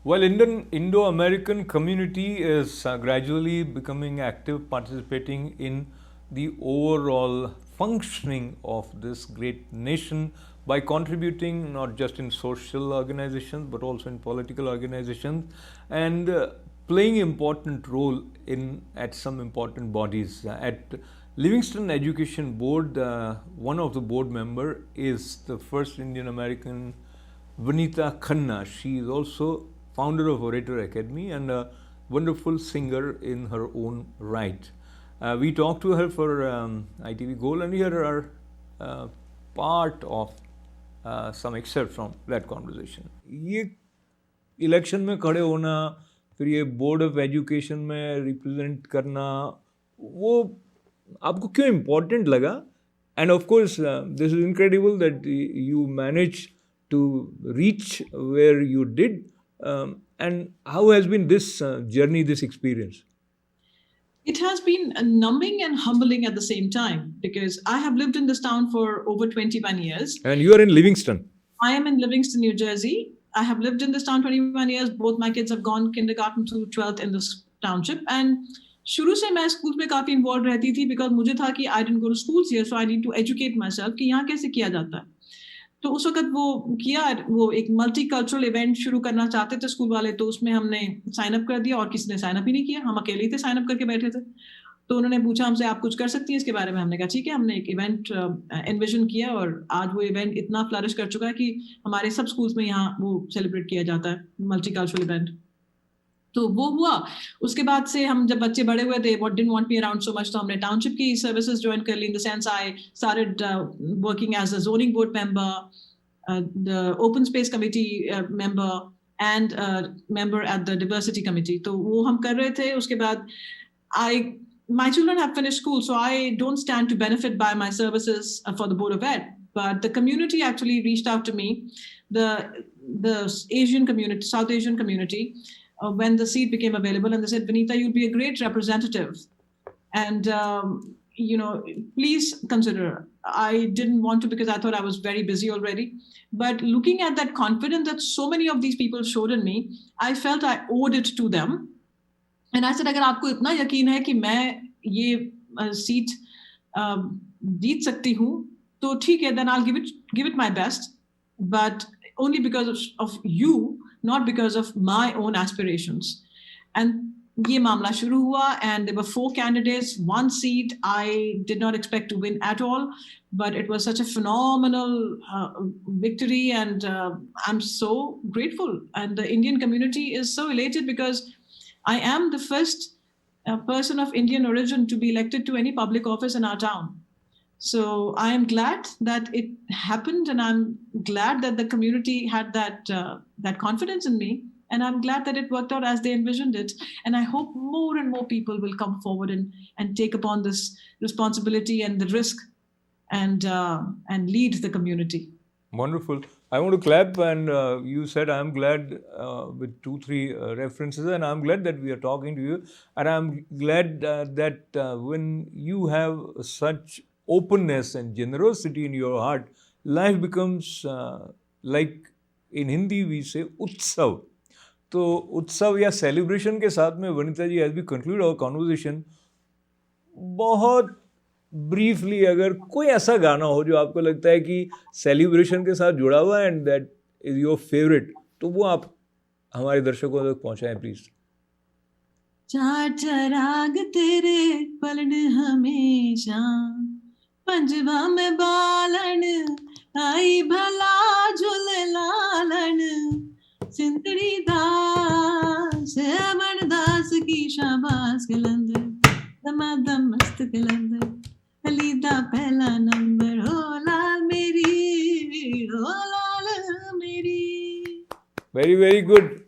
Well, Indo-American community is gradually becoming active, participating in the overall functioning of this great nation by contributing not just in social organizations but also in political organizations and playing important role in at some important bodies. At Livingston Education Board, one of the board member is the first Indian American Vanita Khanna. She is also founder of Orator Academy and a wonderful singer in her own right. We talked to her for ITV Gold, and here are part of some excerpt from that conversation. ये election में खड़े होना, फिर ये board of education में represent करना, वो आपको क्यों इम्पोर्टेंट लगा? End of course this is incredible that you manage to reach where you did, and how has been this journey, this experience? It has been numbing and humbling at the same time, because I have lived in this town for over 21 years. And you are in Livingston? I am in Livingston, New Jersey. I have lived in this town 21 years. Both my kids have gone kindergarten to 12th in this township. And शुरू से मैं school में काफ़ी involve रहती थी, because मुझे था कि I didn't go to schools here, so I need to educate myself कि यहाँ कैसे किया जाता है. तो उस वक्त वो एक मल्टी कल्चरल इवेंट शुरू करना चाहते थे स्कूल वाले, तो उसमें हमने साइन अप कर दिया और किसी ने साइन अप ही नहीं किया. हम अकेले थे साइन अप करके बैठे थे. तो उन्होंने पूछा हमसे, आप कुछ कर सकती हैं इसके बारे में? हमने कहा ठीक है. हमने एक इवेंट एनविजन किया और आज वो इवेंट इतना फ्लरिश कर चुका है कि हमारे सब स्कूल्स में यहाँ वो सेलिब्रेट किया जाता है, मल्टी कल्चरल इवेंट. तो वो हुआ. उसके बाद से हम जब बच्चे बड़े हुए थे, what didn't want me around so much, तो हमने टाउनशिप की सर्विसेज ज्वाइन कर ली. In the sense I started working as a zoning board member, the open space committee member, and member at the diversity committee. तो वो हम कर रहे थे. उसके बाद my children have finished school, so I don't stand to benefit by my services for the Board of Ed. But the community actually reached out to me, the Asian community, South Asian community, when the seat became available, and they said, Vanita, you'd be a great representative, and please consider. I didn't want to because I thought I was very busy already, but looking at that confidence that so many of these people showed in me, I felt I owed it to them. And I said, अगर आपको इतना यकीन है कि मैं ये seat जीत सकती हूँ, तो ठीक है, then I'll give it my best, but only because of you, not because of my own aspirations. And ये मामला शुरू हुआ, and there were 4 candidates, 1 seat. I did not expect to win at all, but it was such a phenomenal victory, and I'm so grateful. And the Indian community is so elated because I am the first person of Indian origin to be elected to any public office in our town. So I am glad that it happened, and I'm glad that the community had that confidence in me, and I'm glad that it worked out as they envisioned it. And I hope more and more people will come forward and take upon this responsibility and the risk and lead the community. Wonderful. I want to clap, and you said I'm glad with 2-3 references, and I'm glad that we are talking to you, and I'm glad that when you have such openness and generosity in your heart, life becomes like in Hindi we say उत्सव. तो उत्सव या celebration के साथ में वनिता जी, as we conclude our conversation, बहुत briefly अगर कोई ऐसा गाना हो जो आपको लगता है कि सेलिब्रेशन के साथ जुड़ा हुआ है and that is your favourite, तो वो आप हमारे दर्शकों तक पहुंचाएं प्लीज. चार चराग तेरे पलन हमेशा, पंजवा में बालन आई भला झूले लालन, सिंदड़ी दास अमर दास की शाबाश कलंदर, दमादम मस्त कलंदर, अलीदा पहला नंबर, हो लाल मेरी, हो लाल मेरी. Very, very good.